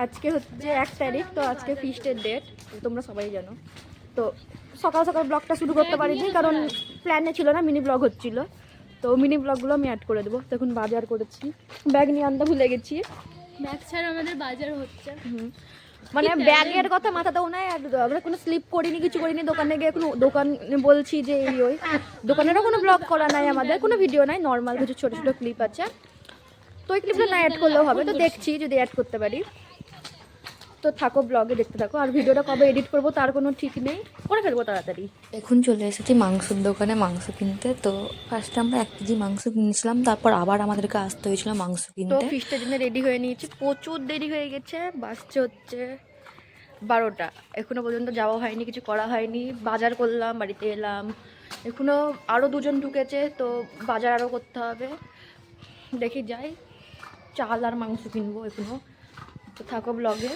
আজকে হচ্ছে 1 তারিখ, তো আজকে ফিস্টের ডেট, তোমরা সবাই জানো। তো সকাল সকাল ব্লগটা শুরু করতে পারিনি কারণ প্ল্যানে ছিল না, মিনি ব্লগ হচ্ছিল। তো মিনি ব্লগগুলো আমি অ্যাড করে দেবো। দেখুন বাজার করেছি, ব্যাগ নিয়ে আনতে ভুলে গেছি। ব্যাগ ছাড়া আমাদের বাজার হচ্ছে। মানে ব্যাগের কথা মাথাতেও নাই, আর আমরা কোনো স্লিপ করিনি, কিছু করিনি। দোকানে গিয়ে কোনো দোকানে বলছি যে এই ওই দোকানেরও কোনো ব্লগ করা নাই, আমাদের কোনো ভিডিও নাই, নর্মাল কিছু ছোটো ছোটো ক্লিপ আছে। তো ওই ক্লিপটা না অ্যাড করলেও হবে, তো দেখছি যদি অ্যাড করতে পারি। তো থাকো, ব্লগে দেখতে থাকো। আর ভিডিওটা কবে এডিট করবো তার কোনো ঠিক নেই, করে ফেলবো তাড়াতাড়ি। এখন চলে এসেছি মাংসের দোকানে মাংস কিনতে। তো ফার্স্টে আমরা 1 কেজি মাংস কিনেছিলাম, তারপর আবার আমাদেরকে আসতে হয়েছিল মাংস তো কিনতে। ফিস্টের জন্য রেডি হয়ে নিয়েছি, প্রচুর দেরি হয়ে গেছে, বাসছে হচ্ছে 12টা। এখনো পর্যন্ত যাওয়া হয়নি, কিছু করা হয়নি। বাজার করলাম, বাড়িতে এলাম। এখনো আরও 2জন ঢুকেছে, তো বাজার আরও করতে হবে। দেখি যাই, চাল আর মাংস কিনবো এখনো। তো থাকো ব্লগে।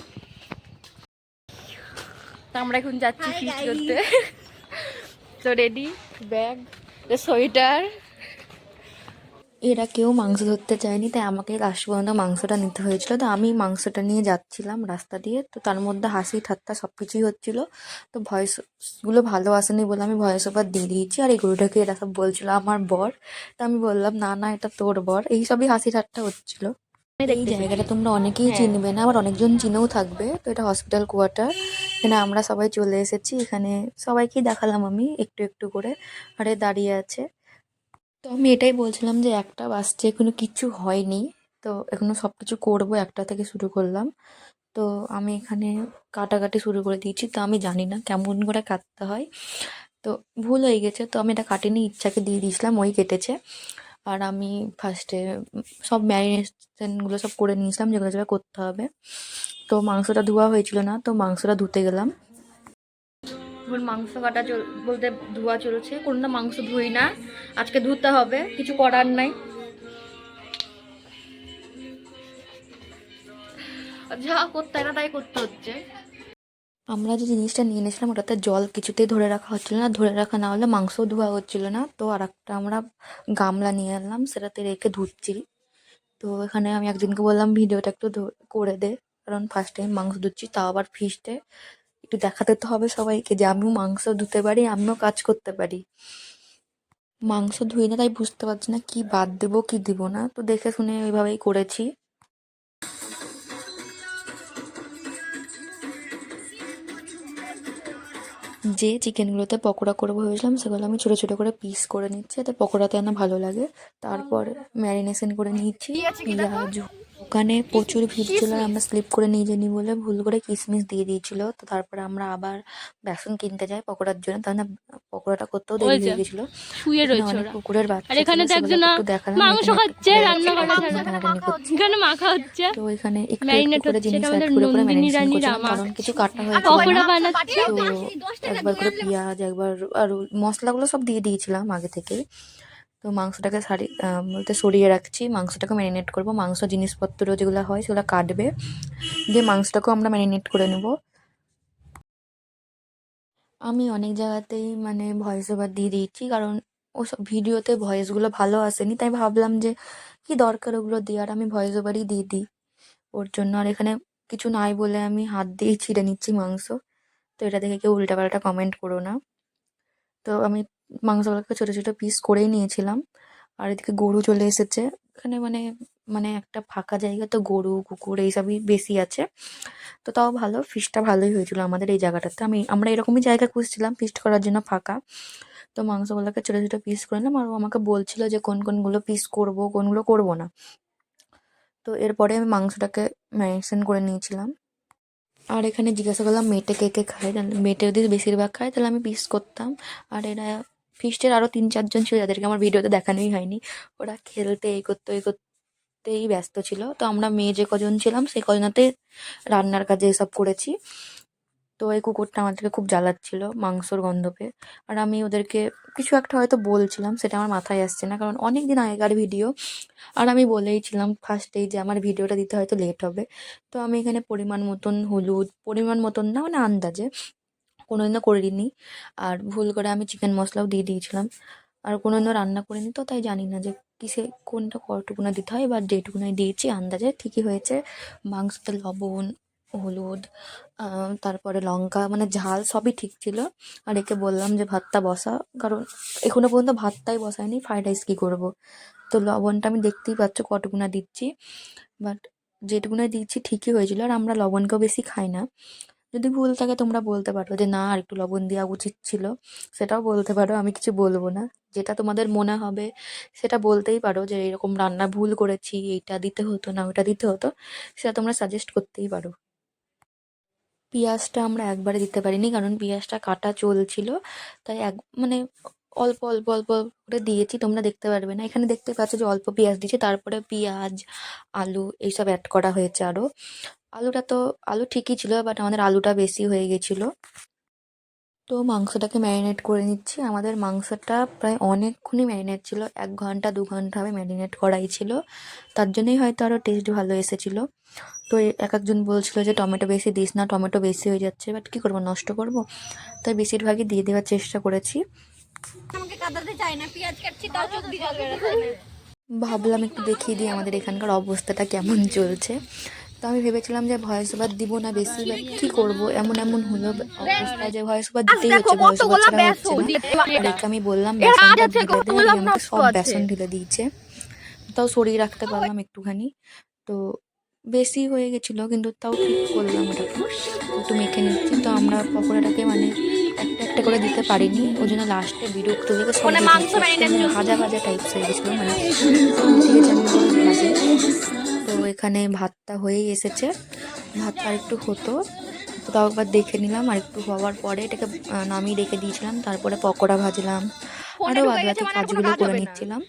তো আমরা এখন যাচ্ছি ফিস্ট করতে। তো রেডি, ব্যাগ, সোয়েটার। এরা কেউ মাংস ধরতে চায়নি, তাই আমাকে লাস্ট পর্যন্ত মাংসটা নিতে হয়েছিল। তো আমি মাংসটা নিয়ে যাচ্ছিলাম রাস্তা দিয়ে। তো তার মধ্যে হাসি ঠাট্টা সব কিছুই হচ্ছিলো। তো ভয়েসগুলো ভালো আসেনি বলে আমি ভয়েস ওভার দিয়ে দিয়েছি। আর এই গরুটাকে এরা সব বলছিল আমার বর। তো আমি বললাম না না, এটা তোর বর। এইসবই হাসি ঠাট্টা হচ্ছিলো। এই জায়গাটা তোমরা অনেকেই চিনবে না, আবার অনেকজন চিনেও থাকবে। তো এটা হসপিটাল কোয়ার্টার। এখানে আমরা সবাই চলে এসেছি। এখানে সবাইকেই দেখালাম আমি একটু একটু করে। আরে দাঁড়িয়ে আছে। তো আমি এটাই বলছিলাম যে একটা বাসছে, এখনো কিচ্ছু হয়নি। তো এখনো সব কিছু করবো, 1টা থেকে শুরু করলাম। তো আমি এখানে কাটাকাটি শুরু করে দিয়েছি। তো আমি জানি না কেমন করে কাটতে হয়, তো ভুল হয়ে গেছে। তো আমি এটা কাটিনি, ইচ্ছাকে দিয়ে দিয়েছিলাম, ওই কেটেছে। আর আমি ফার্স্টে সব ম্যারিনেশনগুলো সব করে নিয়েছিলাম, যেগুলো যেগুলো করতে হবে। তো মাংসটা ধোয়া হয়েছিল না, তো মাংসটা ধুতে গেলাম। এখন মাংস কাটা বলতে ধোয়া চলছে, কোনটা মাংস ধুই না, আজকে ধুতে হবে, কিছু করার নাই। যা করতে হয় না তাই করতে হচ্ছে। আমরা যে জিনিসটা নিয়ে নিয়েছিলাম ওটাতে জল কিছুতেই ধরে রাখা হচ্ছিল না, ধরে রাখা না হলে মাংস ধোয়া হচ্ছিল না। তো আর একটা আমরা গামলা নিয়ে এলাম, সেটাতে রেখে ধুচ্ছি। তো এখানে আমি একজনকে বললাম ভিডিওটা একটু করে দে, কারণ ফার্স্ট টাইম মাংস ধুচ্ছি, তাও আবার ফিস্টে। একটু দেখাতে তো হবে সবাইকে যে আমিও মাংস ধুতে পারি, আমিও কাজ করতে পারি। মাংস ধুই না তাই বুঝতে পারছি না কি বাদ দেবো কি দিব না, তো দেখে শুনে ওইভাবেই করেছি। যে চিকেনগুলোতে পকোড়া করবো ভেবেছিলাম, সেগুলো আমি ছোটো ছোটো করে পিস করে নিচ্ছি, যাতে পকোড়াতে না ভালো লাগে। তারপর ম্যারিনেশন করে নিচ্ছি পেঁয়াজ। ওখানে প্রচুর ভিড় ছিল, আর আমরা স্লিপ করে নিয়ে যাইনি বলে ভুল করে কিশমিশ দিয়ে দিয়েছিল। তো তারপরে আমরা আবার বেসন কিনতে যাই পকোড়ার জন্য, তাহলে পকোড়াটা করতেও দেরি হয়ে গেছিলো। শুয়ে এখানে রয়েছে অনেক ওরা। কুকুরের আর বাচ্চা ছিল, এখানে তো একজন সেগুলোকে একটু দেখালাম। মাংস এখানে একটা খাচ্ছে, কুকুর রান্না আছে, করা সেখানে ছাড়া টানাটানি করছে। এখানে মাখা হচ্ছে, তো এখানে একটু একটু ম্যারিনেট করে হচ্ছে। জিনিস এটা অ্যাড আমাদের করে করে নন্দিনী ম্যারিনেশন রানীরা করছিলাম, কারণ কিছু মাখছে, কাটা হয়েছিল না। পকোড়া বানাচ্ছে। তো একবার করে পেঁয়াজ, একবার আর মশলাগুলো সব দিয়ে দিয়েছিলাম আগে থেকেই। তো মাংসটাকে বলতে সরিয়ে রাখছি, মাংসটাকে ম্যারিনেট করব। মাংস জিনিসপত্র যেগুলো হয় সেগুলো কাটবে, দিয়ে মাংসটাকেও আমরা ম্যারিনেট করে নেব। আমি অনেক জায়গাতেই মানে ভয়েস ওভার দিয়ে দিয়েছি, কারণ ওসব ভিডিওতে ভয়েসগুলো ভালো আসেনি, তাই ভাবলাম যে কি দরকার ওগুলো দেওয়ার, আমি ভয়েস ওভারই দিয়ে দিই ওর জন্য। আর এখানে কিছু নাই বলে আমি হাত দিয়েই ছিঁড়ে নিচ্ছি মাংস। তো এটা দেখে কেউ উল্টাপাল্টা কমেন্ট করো না। তো আমি মাংসগুলোকে ছোটো ছোটো পিস করেই নিয়েছিলাম। আর এদিকে গরু চলে এসেছে। এখানে মানে মানে একটা ফাঁকা জায়গা, তো গরু কুকুর এইসবই বেশি আছে। তো তাও ভালো, ফিস্টটা ভালোই হয়েছিল আমাদের এই জায়গাটাতে। আমরা এরকমই জায়গা খুঁজছিলাম ফিস্ট করার জন্য, ফাঁকা। তো মাংসগুলোকে ছোটো ছোটো পিস করে নিলাম, আর ও আমাকে বলছিল যে কোন কোনগুলো পিস করব, কোনগুলো করব না। তো এরপরে আমি মাংসটাকে ম্যারিনেশন করে নিয়েছিলাম। আর এখানে জিজ্ঞাসা করলাম মেয়েটা কে কে খায়, তাহলে মেয়েটা যদি বেশিরভাগ খায় তাহলে আমি পিস করতাম। আর এরা ফিস্টের আরও 3-4 জন ছিল, যাদেরকে আমার ভিডিওতে দেখানোই হয়নি। ওরা খেলতে এই করতে ওই করতেই ব্যস্ত ছিল। তো আমরা মেয়ে যে কজন ছিলাম সেই কজনাতে রান্নার কাজে এসব করেছি। তো এই কুকুরটা আমাদেরকে খুব জ্বালাচ্ছিল মাংসর গন্ধ পেয়ে। আর আমি ওদেরকে কিছু একটা হয়তো বলছিলাম, সেটা আমার মাথায় আসছে না, কারণ অনেক দিন আগেকার ভিডিও। আর আমি বলেইছিলাম ফার্স্টেই যে আমার ভিডিওটা দিতে হয়তো লেট হবে। তো আমি এখানে পরিমাণ মতন হলুদ, পরিমাণ মতন না মানে আন্দাজে, কোনোদিনও করিনি। আর ভুল করে আমি চিকেন মশলাও দিয়ে দিয়েছিলাম। আর কোনোদিনও রান্না করিনি, তো তাই জানি না যে কিসে কোনটা কতটুকুনা দিতে হয়। এবার যেটুকুনাই দিয়েছি আন্দাজে ঠিকই হয়েছে। মাংসতে লবণ, হলুদ, তারপরে লঙ্কা, মানে ঝাল সবই ঠিক ছিল। আর একে বললাম যে ভাতটা বসা, কারণ এখনো পর্যন্ত ভাতটাই বসায়নি, ফ্রাইড রাইস কী করবো। তো লবণটা আমি দেখতেই পাচ্ছ কতগুনা দিচ্ছি, বাট যেটুকুনা দিচ্ছি ঠিকই হয়েছিল। আর আমরা লবণকেও বেশি খাই না। যদি ভুল থাকে তোমরা বলতে পারো যে না আর একটু লবণ দেওয়া উচিত ছিল, সেটাও বলতে পারো, আমি কিছু বলবো না। যেটা তোমাদের মনে হবে সেটা বলতেই পারো যে এরকম রান্না ভুল করেছি, এইটা দিতে হতো না ওটা দিতে হতো, সেটা তোমরা সাজেস্ট করতেই পারো। পেঁয়াজটা আমরা একবারে দিতে পারিনি, কারণ পেঁয়াজটা কাটা চলছিল, তাই মানে অল্প অল্প অল্প করে দিয়েছি। তোমরা দেখতে পারবে না, এখানে দেখতে পাচ্ছ যে অল্প পেঁয়াজ দিয়েছি, তারপরে পেঁয়াজ, আলু এইসব অ্যাড করা হয়েছে আরও। আলু ঠিকই ছিল, বাট আমাদের আলুটা বেশি হয়ে গেছিলো। তো মাংসটাকে ম্যারিনেট করে নিচ্ছি। আমাদের মাংসটা প্রায় অনেকক্ষণই ম্যারিনেট ছিল, 1 ঘন্টা 2 ঘন্টা হবে ম্যারিনেট করাই ছিল, তার জন্যই হয়তো আরও টেস্ট ভালো এসেছিলো। তো এক একজন বলছিল যে টমেটো বেশি দিস না, টমেটো বেশি হয়ে যাচ্ছে, বাট কী করবো, নষ্ট করবো, তাই বেশিরভাগই দিয়ে দেওয়ার চেষ্টা করেছি। আমাকে কাঁদাতে চায় না, পেঁয়াজ কাটছি তাও চোখ দিয়ে জল বেরোচ্ছে না। ভাবলাম একটু দেখিয়ে দিই আমাদের এখানকার অবস্থাটা কেমন চলছে। তো আমি ভেবেছিলাম যে ভয়েস ওভার দিব না বেশি, বাট কী করবো, এমন এমন হলো অবস্থা যে ভয়েস ওভার দিতেই হচ্ছে, ভয়েস ওভার ছাড়া হচ্ছে না। আর একে আমি বললাম বেসনটা ঢেলে দে, আর ও আমাকে সব বেসন ঢেলে দিয়েছে। তাও সরিয়ে রাখতে পারলাম একটুখানি। তো বেশি হয়ে গেছিলো, কিন্তু তাও ঠিক করলাম ওটাকে, একটু মেখে নিচ্ছি। তো আমরা পকোড়াটাকে মানে একটা একটা করে দিতে পারিনি, ওই জন্য লাস্টে বিরক্ত লেগে সব দিয়ে দিচ্ছি। ভাজা ভাজা টাইপস হয়ে গেছিলো, মানে দিয়ে যেমন করে ভাজে। তো এখানে ভাতটা হয়েই এসেছে, ভাতটা আর একটু হতো, তো তাও একবার দেখে নিলাম। আর একটু হওয়ার পরে এটাকে নামিয়ে রেখে দিয়েছিলাম, তারপরে পকোড়া ভাজলাম, আরও বাদ বাকি কাজগুলো করে নিচ্ছিলাম।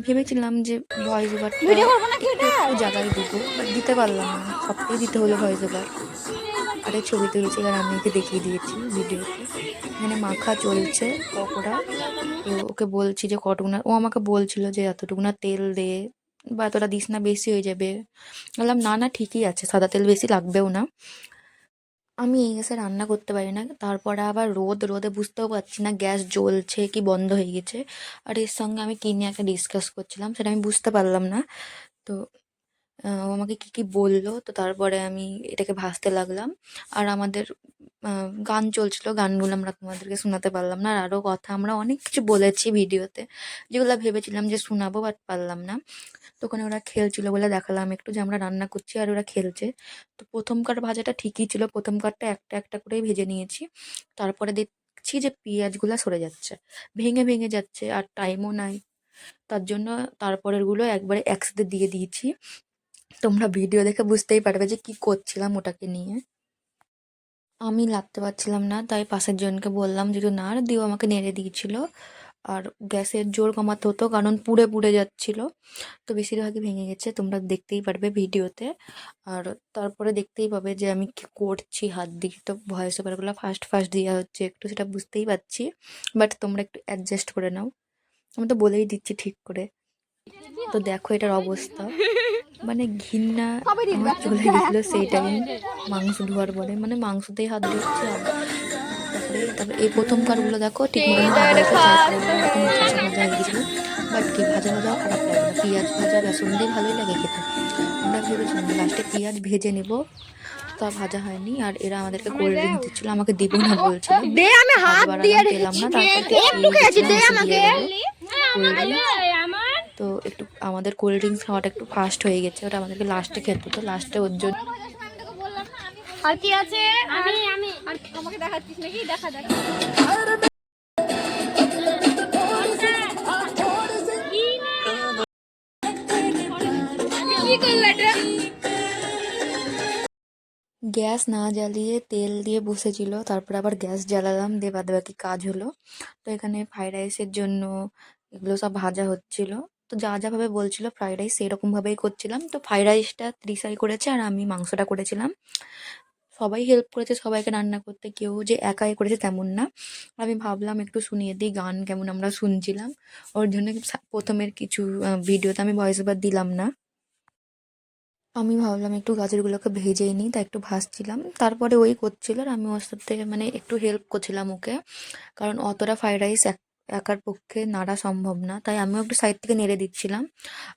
ভেবেছিলাম যে ভয়েস ওভারটা একটু একটু জায়গায় দিব, বাট দিতে পারলাম না, সবটাই দিতে হলো ভয়েস ওভার। আরে ছবি তুলেছি আর আমি ওকে দেখিয়ে দিয়েছি ভিডিওতে। এখানে মাখা চলছে পকোড়া। তো ওকে বলছি যে কতটুকুনা, ও আমাকে বলছিল যে এতটুকুনা তেল দে বা এতটা দিস না, বেশি হয়ে যাবে। বললাম না না ঠিকই আছে, সাদা তেল বেশি লাগবেও না। আমি এই গ্যাসে রান্না করতে পারি না, তারপরে আবার রোদে বুঝতেও পারছি না গ্যাস জ্বলছে কি বন্ধ হয়ে গেছে। আর এর সঙ্গে আমি কী নিয়ে একটা ডিসকাস করছিলাম সেটা আমি বুঝতে পারলাম না। তো ও আমাকে কী কী বললো, তো তারপরে আমি এটাকে ভাজতে লাগলাম। আর আমাদের গান চলছিল, গানগুলো আমরা তোমাদেরকে শোনাতে পারলাম না। আর আরও কথা আমরা অনেক কিছু বলেছি ভিডিওতে, যেগুলো ভেবেছিলাম যে শোনাবো, বাট পারলাম না। তো ওখানে ওরা খেলছিল বলে দেখালাম একটু যে আমরা রান্না করছি আর ওরা খেলছে। তো প্রথমকার ভাজাটা ঠিকই ছিল, প্রথমকারটা একটা একটা করেই ভেজে নিয়েছি। তারপরে দেখছি যে পেঁয়াজগুলো সরে যাচ্ছে, ভেঙে ভেঙে যাচ্ছে, আর টাইমও নাই, তার জন্য তারপরেরগুলো একবারে একসাথে দিয়ে দিয়েছি। তোমরা ভিডিও দেখে বুঝতেই পারবে যে কি করছিলাম ওটাকে নিয়ে। আমি লাগতে পারছিলাম না, তাই পাশের জনকে বললাম যে একটু নাড় দিও, আমাকে নেড়ে দিয়েছিল। আর গ্যাসের জোর কমাতে হতো, কারণ পুড়ে পুড়ে যাচ্ছিল। তো বেশিরভাগই ভেঙে গেছে, তোমরা দেখতেই পারবে ভিডিওতে। আর তারপরে দেখতেই পাবে যে আমি কি করছি হাত দিয়ে। তো ভয়েস ওভারগুলো ফার্স্ট ফার্স্ট দেওয়া হচ্ছে একটু, সেটা বুঝতেই পারছি, বাট তোমরা একটু অ্যাডজাস্ট করে নাও। আমি তো বলেই দিচ্ছি ঠিক করে। তো দেখো এটার অবস্থা, মানে ঘৃণা আমার চলে গেছিলো সেই টাইম মাংস ধোয়ার পরে, মানে মাংসতেই হাত দিচ্ছি। আর তারপরে এই প্রথমকারগুলো দেখো ঠিক মতন ভাজা হয়েছে, তারপরে এরকম ভাজা ভাজা হয়ে গেছিলো। বাট কি ভাজা ভাজাও খারাপ লাগে না, পেঁয়াজ ভাজা বেসন দিয়ে ভালোই লাগে খেতে। আমরা ভেবেছিলাম লাস্টে পেঁয়াজ ভেজে নেব, তা ভাজা হয়নি। আর এরা আমাদেরকে কোল্ড ড্রিঙ্ক দিচ্ছিলো, আমাকে দিব না বলছিল, দে, আমি হাত দিয়ে পেলাম না, রেখেছি, তারপর একটু খেয়েছি, দে আমাকে। তো একটু আমাদের কোল্ড ড্রিঙ্কস খাওয়াটা একটু ফাস্ট হয়ে গেছে, ওটা আমাদেরকে লাস্টে খেতে হতো, লাস্টে ওর জন্য। আর কি আছে? আমি আর আমাকে দেখাচ্ছিস নাকি? দেখা দেখা। কি করলে এটা? গ্যাস না জ্বালিয়ে তেল দিয়ে বসেছিল, তারপর আবার গ্যাস জ্বালালাম, দিয়ে বাদ বাকি কাজ হলো। তো এখানে ফ্রাইড রাইসের জন্য এগুলো সব ভাজা হচ্ছিল। তো যা যা ভাবে বলছিল ফ্রাইড রাইস সেরকম ভাবেই করছিলাম। তো ফ্রাইড রাইসটা তৃষাই করেছে আর আমি মাংসটা করেছিলাম। সবাই হেল্প করেছে সবাইকে রান্না করতে, কেউ যে একাই করেছে তেমন না। আমি ভাবলাম একটু শুনিয়ে দিই গান কেমন আমরা শুনছিলাম, ওর জন্য প্রথমের কিছু ভিডিওতে আমি ভয়েস ওভার দিলাম না। আমি ভাবলাম একটু গাজরগুলোকে ভেজেই নিই, তাই একটু ভাজছিলাম। তারপরে ওই করছিল আর আমি ওর সাথে মানে একটু হেল্প করছিলাম ওকে, কারণ অতটা ফ্রাইড রাইস একার পক্ষে নাড়া সম্ভব না, তাই আমিও একটু সাইড থেকে নেড়ে দিচ্ছিলাম।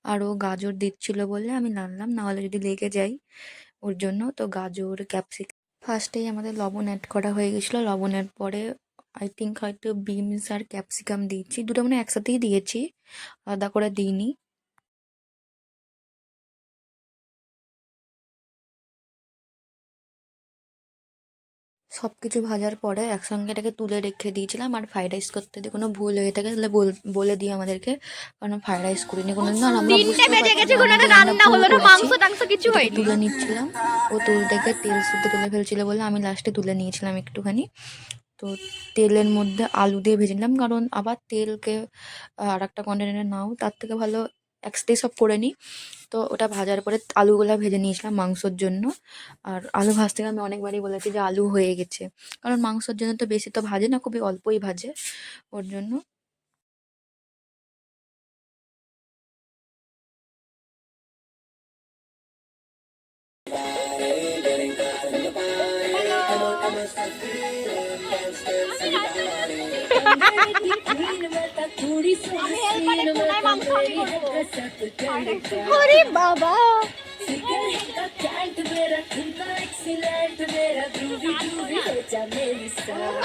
আর ও গাজর দিচ্ছিল বলে আমি নাড়লাম, না হলে যদি লেগে যায়। ওর জন্য। তো গাজর, ক্যাপসিকাম ফার্স্টেই আমাদের লবণ অ্যাড করা হয়ে গেছিলো। লবণের পরে আই থিঙ্ক হয়তো বিনস আর ক্যাপসিকাম দিয়েছি, দুটো মানে একসাথেই দিয়েছি, আলাদা করে দিইনি। সবকিছু ভাজার পরে একসঙ্গে এটাকে তুলে রেখে দিয়েছিলাম। আর ফ্রাইড রাইস করতে যদি কোনো ভুল হয়ে থাকে তাহলে বলে দিই আমাদেরকে, কারণ ফ্রাইড রাইস করিনি কোনোদিন। আর আমরা 3টে বেজে গেছে, কোনো একটা রান্না হলো না, মাংস টাংস কিছু হয়নি। তুলে নিচ্ছিলাম, ও তুল থেকে তেল শুদ্ধ তুলে ফেলছিল বলে আমি লাস্টে তুলে নিয়েছিলাম একটুখানি। তো তেলের মধ্যে আলু দিয়ে ভেজে নিলাম, কারণ আবার তেলকে আর একটা কন্টেনারে নাও, তার থেকে ভালো একসাথেই সব করে নিই। তো ওটা ভাজার পরে আলুগুলা ভেজে নিয়েছিলাম মাংসর জন্য। আর আলু ভাজতে গিয়ে আমি অনেকবারই বলেছি যে আলু হয়ে গেছে, কারণ মাংসর জন্য তো বেশি তো ভাজে না, খুবই অল্পই ভাজে ওর জন্য। ওরে বাবা,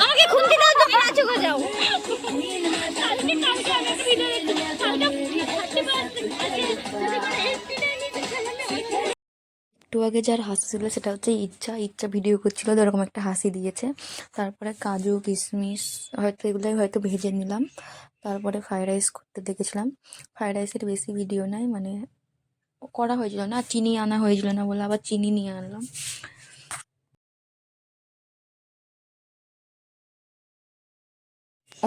আমাকে খুন্তি দাও তো, নাচো গো যাও। একটু আগে যার হাসি ছিল সেটা হচ্ছে ইচ্ছা ভিডিও করছিল, তো এরকম একটা হাসি দিয়েছে। তারপরে কাজু কিশমিশ হয়তো এগুলোই হয়তো ভেজে নিলাম। তারপরে ফ্রাইড রাইস করতে দেখেছিলাম। ফ্রাইড রাইসের বেশি ভিডিও নাই, মানে করা হয়েছিল না, চিনি আনা হয়েছিল না বলে আবার চিনি নিয়ে আনলাম।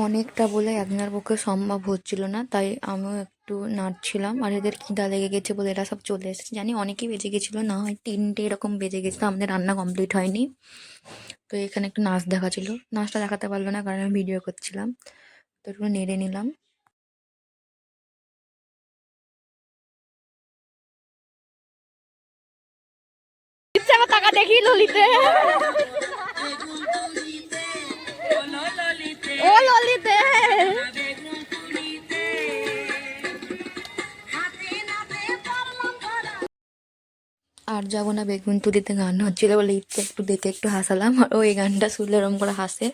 অনেকটা বলে একজনের পক্ষে সম্ভব হচ্ছিল না, তাই আমিও একটু নাড়ছিলাম। আর এদের খিদা লেগে গেছে বলে এরা সব চলে এসেছে। জানি অনেকেই বেজে গেছিলো, না হয় 3টে এরকম বেজে গেছিলো, আমাদের রান্না কমপ্লিট হয়নি। তো এখানে একটু নাচ দেখাচ্ছিল, নাচটা দেখাতে পারলো না কারণ আমি ভিডিও করছিলাম। তো একটু নেড়ে নিলাম। ইচ্ছা আমার টাকা দেখি ললিতে, ও ললিতে। আর যাবো না বেগুন তুলিতে গান হচ্ছিল বলে ইচ্ছে একটু দেখে একটু হাসালাম, আর ও এই গানটা শুনলে এরকম করে হাসে।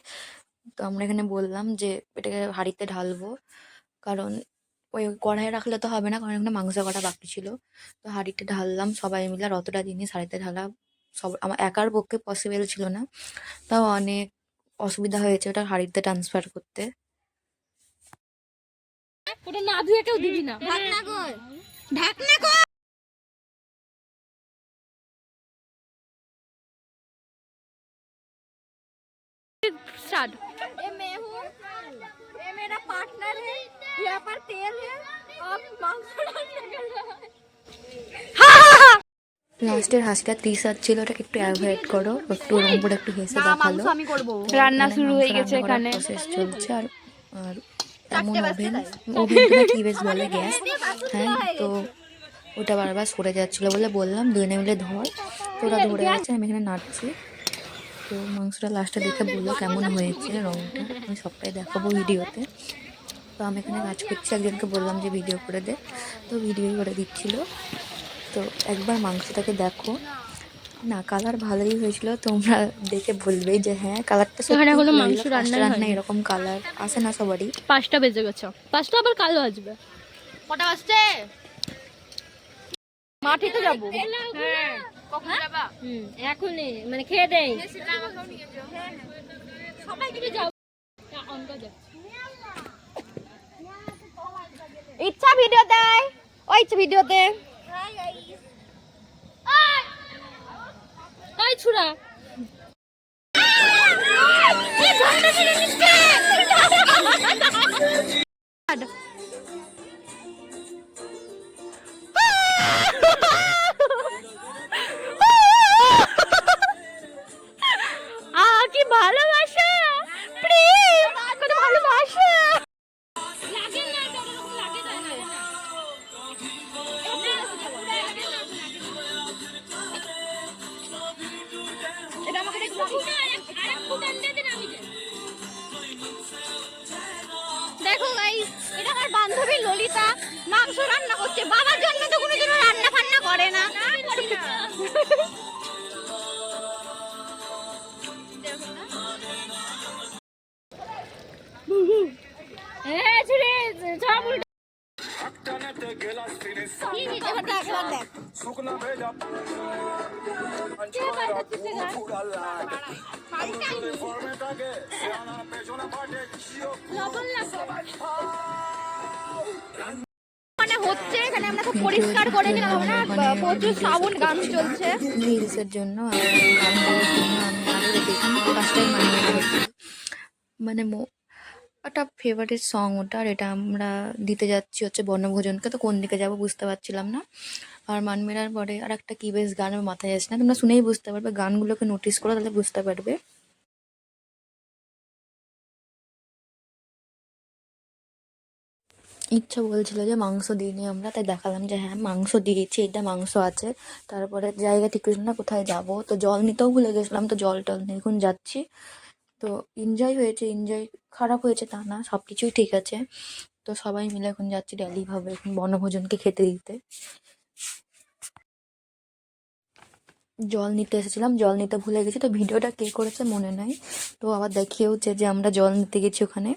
তো আমরা এখানে বললাম যে এটাকে হাঁড়িতে ঢালবো, কারণ ওই কড়াইয়ে রাখলে তো হবে না, কারণ এখানে মাংস কটা বাকি ছিল। তো হাঁড়িতে ঢাললাম সবাই মিলে, আর অতটা জিনিস হাঁড়িতে ঢালা সব আমার একার পক্ষে পসিবল ছিল না। তাও অনেক অসুবিধা হয়েছে ওটা হাঁড়িতে ট্রান্সফার করতে। ওটা না ধুয়ে কেউ দিবি না। ঢাকনা কই, ঢাকনা কই। स्टार्ट। ये मैं हूँ, ये मेरा पार्टनर है, यहाँ पर तेल है, आप मांस डालने का है। লাস্টের হাসিটা তৃষার ছিল, ওটাকে একটু অ্যাভয়েড করো, একটু ওরকম করে একটু হেসে দেখালো। আমি করব। তো রান্না এখানে শুরু মাংস হয়ে গেছে রান্না করার এখানে। প্রসেস চলছে। আর আর এমন ওভেনটা কি বেশ বলে গ্যাস, হ্যাঁ। তো ওটা বারবার সরে যাচ্ছিলো বলে বললাম দুজনে মিলে ধর, তো ওরা ধরে যাচ্ছে, আমি এখানে নাড়ছি। তো মাংসটা লাস্টে দেখে বললো কেমন হয়েছে রঙটা, আমি সবটাই দেখাবো ভিডিওতে। তো আমি এখানে কাজ করছি, একজনকে বললাম যে ভিডিও করে দে, তো ভিডিও করে দিচ্ছিলো। তো একবার মাংসটাকে দেখো না, কালার ভালোই হয়েছিল, তোমরা দেখে বলবেই যে হ্যাঁ কালারটা এখানে সত্যি কোনো ভালো মাংস হয়েছিল। রান্নাই রান্না হয়নি। এরকম কালার আসে না সবারই। 5টা বেজে গেছে, 5টা আবার কালো আসবে। কটা বাজছে? মাঠে তো যাবো। হ্যাঁ, কখন যাবা? এখনই, মানে খেয়ে দেই। সবাই কিন্তু যাও। অনটা যাও। ইচ্ছা ভিডিও দেয়, ও ইচ্ছা ভিডিওতে। তাই ছুরা। কি ভালোবাসা, প্রেম, কত ভালোবাসা। লাগে না, ওরকম লাগে না। এটা আমাকে দেখো। দেখো গাইস, এটা আমার বান্ধবী ললিতা মাংস রান্না করছে। বাবার জন্য তো কোনোদিনও রান্না ফান্না করে না। মানে হচ্ছে এখানে আমরা খুব পরিষ্কার করে নিলাম, আমরা প্রচুর সাউন্ড গান চলছে। রিলসের জন্য আর গান গাওয়ার জন্য আমি আরও রেখেছি ফার্স্ট টাইম হচ্ছে মানে একটা ফেভারিট সং ওটা, আর এটা আমরা দিতে যাচ্ছি হচ্ছে বনভোজনকে। তো কোন দিকে যাব বুঝতে পারছিলাম না। আর মানমেরার পরে আর একটা কি বেশ গান আমার মাথায় আসছে না, তোমরা শুনেই বুঝতে পারবে, গানগুলোকে নোটিস করো তাহলে বুঝতে পারবে। ইচ্ছা বলছিল যে মাংস দিইনি আমরা, তাই দেখালাম যে হ্যাঁ মাংস দিয়েছি, এটা মাংস আছে। তারপরে জায়গা ঠিক করেছিলাম না কোথায় যাব, তো জল নিতেও ভুলে গেছিলাম, তো জল টল নিয়ে এখন যাচ্ছি। তো এনজয় হয়েছে, এনজয় খারাপ হয়েছে তা না, সব কিছুই ঠিক আছে। তো সবাই মিলে এখন যাচ্ছি ডেলিভাবে এখন বনভোজনকে খেতে দিতে। জল নিতে এসেছিলাম, জল নিতে ভুলে গেছি, তো ভিডিওটা কে করেছে মনে নাই। তো আবার দেখিয়েওছে যে আমরা জল নিতে গেছি ওখানে।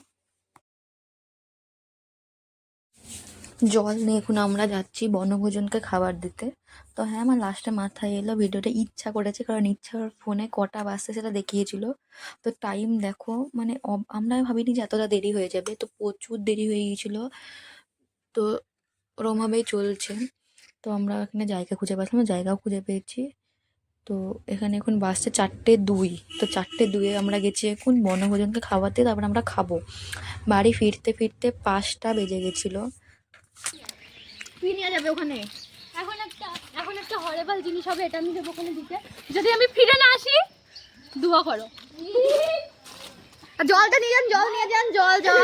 জল নিয়ে এখন আমরা যাচ্ছি বনভোজনকে খাবার দিতে। তো হ্যাঁ আমার লাস্টে মাথায় এলো ভিডিওটা ইচ্ছা করেছে, কারণ ইচ্ছার ফোনে কটা বাজছে সেটা দেখিয়েছিল। তো টাইম দেখো মানে আমরা ভাবিনি যে এতটা দেরি হয়ে যাবে, তো প্রচুর দেরি হয়ে গিয়েছিলো। তো ওরমভাবেই চলছে। তো আমরা এখানে জায়গা খুঁজে পাচ্ছিলাম, জায়গাও খুঁজে পেয়েছি। তো এখানে এখন বাসছে 4:02। তো 4:02 আমরা গেছি এখন বনভোজনকে খাওয়াতে, তারপর আমরা খাবো। বাড়ি ফিরতে ফিরতে 5টা বেজে গেছিলো। কি নিয়ে যাবে ওখানে? এখন একটা হরেবল জিনিস হবে, এটা আমি দেবো ওখানে দিতে। যদি আমি ফিরে না আসি দোয়া করো। আর জলটা নিয়ে যান, জল নিয়ে যান, জল জল।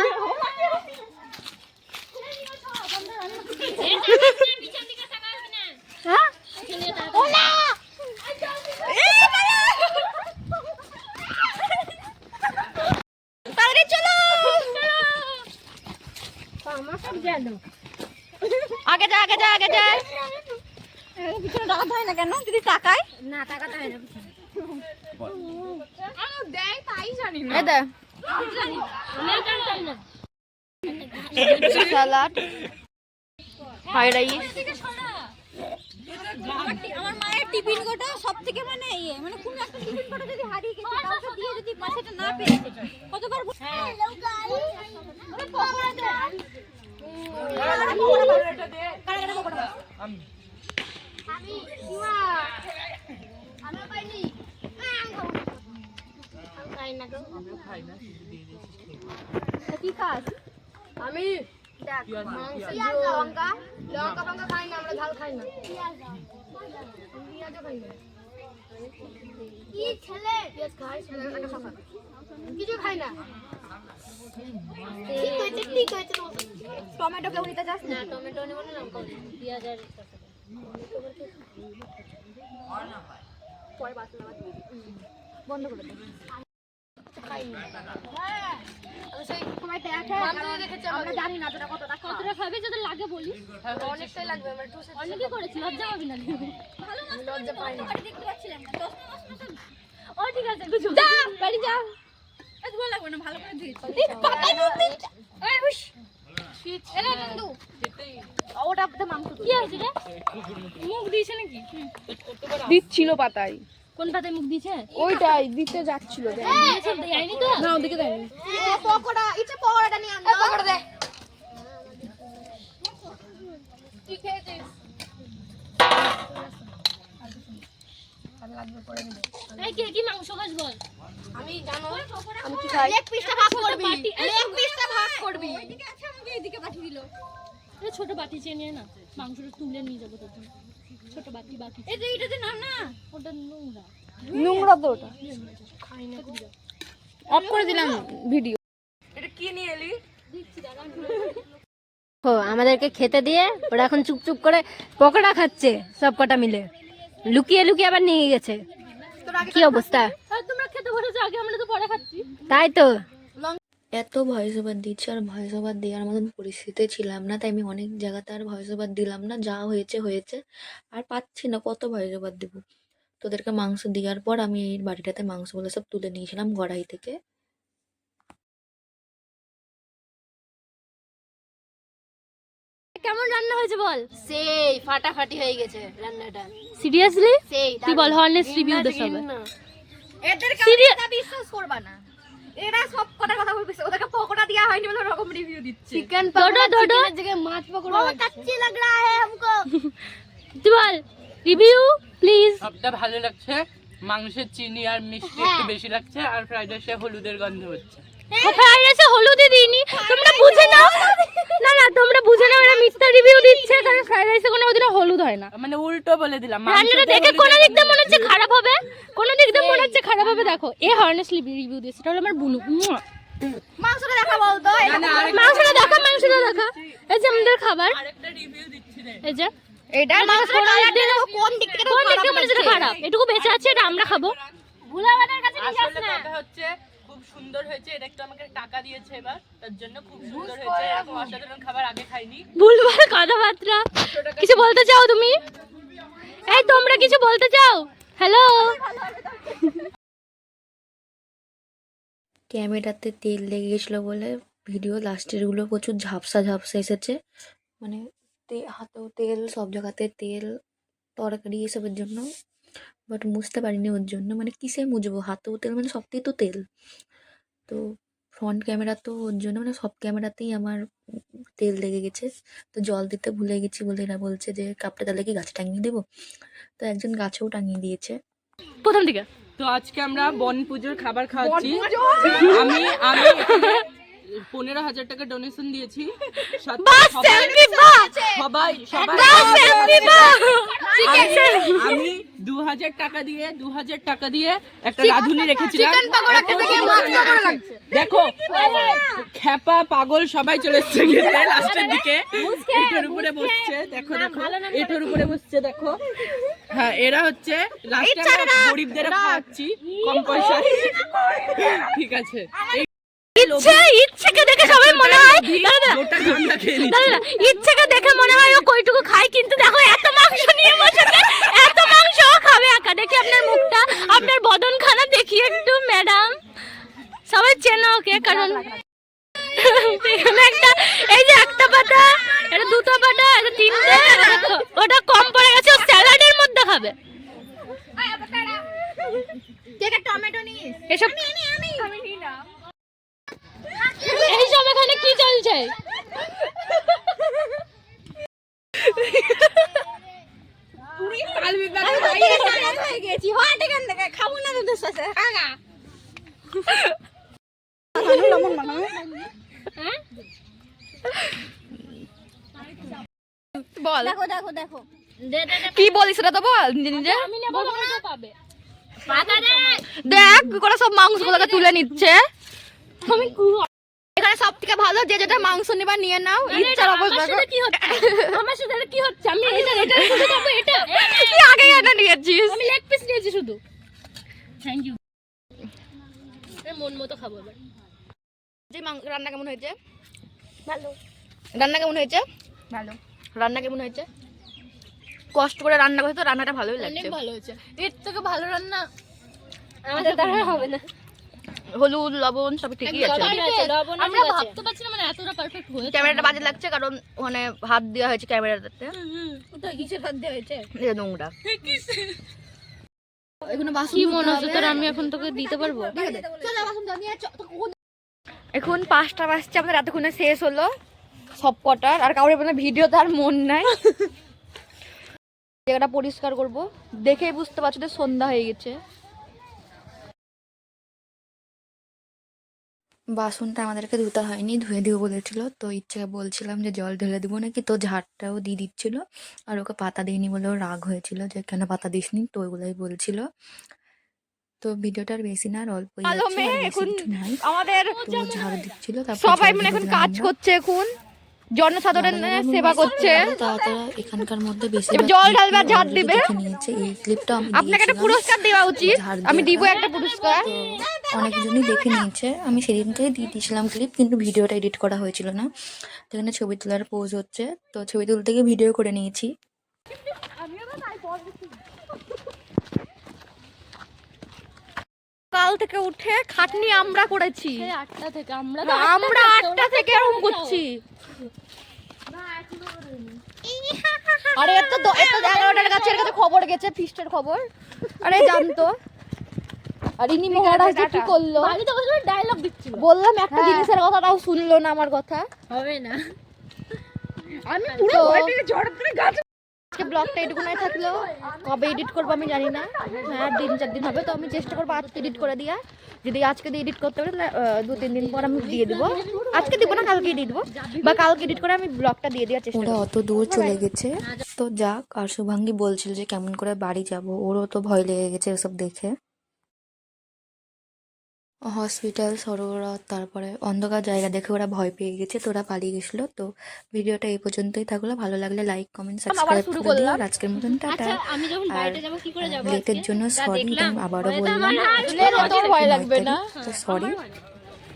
হ্যাঁ ওলা তাড়াতাড়ি চলো, আমার সব জানো। আগে যা আগে যা আগে যা। পিছনে টাকা হয় না কেন যদি টাকায় না টাকাটা হয় না দেয় তাই জানি না। এই দে সালাড, ফ্রাইড রাইস। আমার মায়ের টিফিন কোটা সব থেকে মানে মানে কোন একটা টিফিন কোটা যদি হারিয়ে গেছে কাউকে দিয়ে যদি সেটা না পেয়েছে কতবার হ্যালো গাইস আমি আমি পাইনি খাই না তো আমিও খাই না কি খাস? আমি দেখ মাংস লঙ্কা লঙ্কা লঙ্কা খাই না, আমরা ঝাল খাই না, পেঁয়াজও খাই না। কি ছেলে পেঁয়াজ খাই, ছেলে খাই কিছু খাই না। ঠিক হয়েছে ঠিক হয়েছে। টমেটো কেউ নিতে চাস না টমেটো নেব না, লঙ্কা পেঁয়াজ আর পরে বাসনা বন্ধ করে দে। আমরা জানি না তোরা কতটা কতটা খাবে যদি লাগে বলিস। অনেকটাই লাগবে, আমরা অনেকই করেছি, লজ্জা পাবি না। লজ্জা পাই না। দেখতে পাচ্ছিলাম না। ও ঠিক আছে কিছু যা বাড়ি যা। এত ভালো লাগবে না, ভালো করে দিয়েছি। এই হুশ এলা বন্ধু ওটা তো মাংস কি হয়েছে রে? মুখ দিয়েছে নাকি? দিচ্ছিল পাতায়। কোন পাতায় মুখ দিয়েছে? ওইটাই দিতে যাচ্ছিল। দিয়েছে দেয়নি তো? না ওদিকে দেয়নি। পকোড়া ইচ্ছে পকোড়াটা নিয়ে আন। পকোড়া দে। কি খেয়েছিস? এই কে কি মাংস খাস বল? আমি জানো আমি কি খাই? লেগ পিসটা ভাগ করবি। লেগ পিসটা ভাগ করবি। ওইদিকে আছে, আমাকে এদিকে পাঠিয়ে দিল। এই ছোট বাটি চেয়ে নিয়ে না, মাংসটা তুলে নিয়ে যাবো তোর জন্য। ছোট বাটি বাটি। এই যে এটাতে না না, ওটা নোংরা। নোংরা তো ওটা। অফ করে দিলাম ভিডিও। এটা কি নিয়ে এলি? ও আমাদেরকে খেতে দিয়ে ওরা এখন চুপচুপ করে পকোড়া খাচ্ছে সব কটা মিলে, লুকিয়ে লুকিয়ে আবার নিয়ে গেছে। কি অবস্থা? তোমরা খেতে বসেছো আগে, আমরা তো পরে খাচ্ছি। তাই তো এত ভয়েস ওভার দিচ্ছি আর ভয়েস ওভার দেওয়ার মতন পরিস্থিতিতে ছিলাম না, তাই আমি অনেক জায়গাতে আর ভয়েস ওভার দিলাম না। যা হয়েছে হয়েছে, আর পাচ্ছি না কত ভয়েস ওভার দেবো। তোদেরকে মাংস দেওয়ার পর আমি এই বাড়িটাতে মাংসগুলো সব তুলে নিয়েছিলাম কড়াই থেকে। কেমন রান্না হয়েছে বল। সেই ফাটাফাটি হয়ে গেছে রান্নাটা। সিরিয়াসলি তুই বল হনেস্ট রিভিউ দে সবাই। এদের কথা বিশ্বাস করবা না, এরা সব কথা বলছে, ওদেরকে পকোড়া দেওয়া হয়নি বলে ওরকম রিভিউ দিচ্ছে। চিকেন পকোড়া চিকেনের জায়গায় মাছ পকোড়া बहुत अच्छी लग रहा है हमको। তুই বল রিভিউ প্লিজ। সবটা ভালো লাগছে, মাংসের চিনি আর মিষ্টি একটু বেশি লাগছে, আর ফ্রাইড রাইসে হলুদের গন্ধ হচ্ছে। ফ্রাইড রাইসে হলুদই দিইনি, তোমরা বুঝে নাও। না না তোমরা বুঝে নাও, এরা মিথ্যা রিভিউ দিচ্ছে, কারণ ফ্রাইড রাইসে কোনো ওদিকে হলুদ হয় না। মানে উল্টো বলে দিলাম। রান্নাটা দেখে কোন দিক দিয়ে মনে হচ্ছে খারাপ হবে, কোন দিক দিয়ে মনে হচ্ছে খারাপ হবে। দেখো এ হনেস্টলি রিভিউ দিয়েছে, এটা হলো আমার বুনু। মাংসটা দেখা বলতো, মাংসটা দেখা, মাংসটা দেখা। এই যে আমাদের খাবার, আরেকটা রিভিউ দিচ্ছি রে। এই যে এটা মাংসটা কোন দিক থেকে মনে হচ্ছে খারাপ, এটুকু বেঁচে আছে, এটা আমরা খাবো। ভুলাবাদের কাছে নিয়ে যাস আসলে না। কথা হচ্ছে খুব সুন্দর হয়েছে, এটা একটু আমাকে টাকা দিয়েছে এবার, তার জন্য খুব সুন্দর হয়েছে। এরকম অসাধারণ খাবার আগে খাইনি। ভুলভাল কথাবার্তা। কিছু বলতে চাও তুমি? এই তোমরা কিছু বলতে চাও? হ্যালো। ক্যামেরাতে তেল লেগে গেছিলো বলে ভিডিও লাস্টেরগুলো প্রচুর ঝাপসা ঝাপসা এসেছে, মানে হাতেও তেল, সব জায়গাতে তেল, তরকারি এসবের জন্য। বাট মুছতে পারিনি ওর জন্য, মানে কিসে মুছবো, হাতেও তেল, মানে সবতেই তো তেল। তো ফ্রন্ট ক্যামেরা তো ওর জন্য, মানে সব ক্যামেরাতেই আমার তেল লেগে গেছে। তো জল দিতে ভুলে গেছি বলে এরা বলছে যে কাপটা তাহলে কি গাছে টাঙিয়ে দেবো, তো একজন গাছেও টাঙিয়ে দিয়েছে। প্রথম দিকে তো আজকে আমরা বন পুজোর খাবার খাচ্ছি। আমি 15,000 টাকা ডোনেশন দিয়েছি। আমি 2,000 টাকা দিয়ে একটা রাঁধুনি রেখেছিলাম। দেখো খ্যাপা পাগল সবাই চলে এসছে লাস্টের দিকে, এটার উপরে বসছে। দেখো দেখো এটার উপরে বসছে, দেখো। হ্যাঁ এরা হচ্ছে লাস্টে আমরা গরিবদের খাওয়াচ্ছি কম পয়সা। ঠিক আছে, ইচ্ছেকে দেখে সবাই মনে হয়, গোটা গান্ডা খেয়ে নিচ্ছে। ইচ্ছেকে দেখে মনে হয় ও কইটুকু খায়, কিন্তু দেখো এত মাংস নিয়ে বসেছে, এত মাংস খাবে একা। দেখি আপনার মুখটা, আপনার বদনখানা দেখি একটু ম্যাডাম। সবাই চেনো ওকে, কারণ এখানে একটা, এই যে একটা পাতা, এটা দুটো পাতা, এটা তিনটে, ওটা কম পড়ে গেছে, ও স্যালাডের মধ্যে খাবে। টমেটো নিস, এসব আমি নিই না। এই সব এখানে কি চলছে? খাবো না তোদের সাথে। বল দেখো দেখো দেখো, কি বলিস সেটা তো বল নিজে। আমি নেবো না, পাবে। দেখ কি করে সব মাংসগুলোকে তুলে নিচ্ছে। আমি এখানে সব থেকে ভালো যে যেটা মাংস নিবা নিয়ে নাও, ইচ্ছার অবস্থা। কি হচ্ছে আমার সাথে, কি হচ্ছে? আমি এটা শুধু খাবো, এটা তুই আগে এটা নিয়েছিস। আমি লেগ পিস নিয়েছি শুধু। Thank you. মন মতো খাবো এবার। যে রান্না কেমন হয়েছে? ভালো। রান্না কেমন হয়েছে? ভালো। রান্না কেমন হয়েছে? কষ্ট করে রান্না করতে তো রান্নাটা ভালোই অনেক লাগছে। ভালো হয়েছে, এর থেকে ভালো রান্না আমাদের দ্বারা হবে না। হলুদ লবণ সব ঠিকই আছে। আমরা ভাবতে পারছি না মানে এতটা পারফেক্ট হয়েছে। ক্যামেরাটা বাজে লাগছে কারণ ওখানে হাত দেওয়া হয়েছে ক্যামেরাটাতে, ওটা কিসের হাত দেওয়া হয়েছে? এটা নোংরা। এখানে বাসন কি মনে হচ্ছে তোর, আমি এখন তোকে দিতে পারবো? এখন 5টা বাজছে, আমাদের এতক্ষণে শেষ হলো সব কটার। আর কাউরে ভিডিও তো আর মন নাই। জায়গাটা পরিষ্কার করব, দেখেই বুঝতে পারছো যে সন্ধ্যা হয়ে গেছে। বাসনটা আমাদেরকে ধুতে হয়নি, ধুয়ে দিব বলেছিল। তো ইচ্ছাকে বলছিলাম যে জল ঢেলে দিব নাকি, তো ঝাড়টাও দিয়ে দিচ্ছিল। আর ওকে পাতা দিইনি বলেও রাগ হয়েছিল যে কেন পাতা দিসনি, তো ওইগুলাই বলছিল। তো ভিডিওটার বেশি না, আর অল্পই আছে, আর বেশি এখন কিছু নাই। আমাদের তো ঝাড় দিচ্ছিল, তারপর সবাই জল মানে দিয়ে এখন দিলাম কাজ আমরা। করছে, এখন জনসাধারণের সেবা করছে। তারা এখানকার মধ্যে বেশি এবার জল ঢালবে আর ঝাড় দিবে। নিয়েছে এই ক্লিপটা আমি আপনাকে একটা দিয়েছিলাম। পুরস্কার দেওয়া উচিত, ঝাড় আমি দিয়ে দিব একটা পুরস্কার। তো অনেকজনই দেখে নিয়েছে, আমি সেদিনকেই দিয়ে দিয়েছিলাম ক্লিপ, কিন্তু ভিডিওটা এডিট করা হয়েছিল না। যেখানে ছবি তোলার পোজ হচ্ছে, তো ছবি তুলতে গিয়ে ভিডিও করে নিয়েছি। কাল থেকে উঠে খাটনি আমরা করেছি, 8টা থেকে আমরা 8টা থেকে এরকম করছি। আরে এত 11টার কাছে এর কাছে খবর গেছে ফিস্টের খবর। আরে জানতো। আর ইনি মহারাজ যে কি করলো, বাড়িতে বসে ডায়লগ দিচ্ছিল। বললাম একটা জিনিসের কথাটাও শুনলো না আমার কথা। হবে না, আমি পুরো ভয় পেয়ে ঝড় করে গাছ। আজকে ব্লগটা এটুকুনাই থাকলো, কবে এডিট করবো আমি জানি না। হ্যাঁ 3-4 দিন হবে, তো আমি চেষ্টা করবো আজকে এডিট করে দেওয়া। যদি আজকে দিয়ে এডিট করতে পারি তাহলে 2-3 দিন পর আমি দিয়ে দেবো। আজকে দিব না, কালকে দিয়ে দেবো, বা কালকে এডিট করে আমি ব্লগটা দিয়ে দেওয়ার চেষ্টা ওরা করবো। অত দূর চলে গেছে তো যাক। আর শুভাঙ্গী বলছিল যে কেমন করে বাড়ি যাব, ওরও তো ভয় লেগে গেছে এসব দেখে। হসপিটাল, সরোবর, তারপরে অন্ধকার জায়গা দেখে ওরা ভয় পেয়ে গেছে, তো ওরা পালিয়ে গেছিলো। তো ভিডিওটা এই পর্যন্তই থাকলো, ভালো লাগলে লাইক কমেন্ট সাবস্ক্রাইব শুরু করে দিও। করলাম। আর আজকের মতন টাটা। আচ্ছা আমি যখন আর বাড়িতে যাবো কি করে যাবো? লেটের জন্য সরি, আবারও বললাম তোর ভয় লাগবে না। সরি।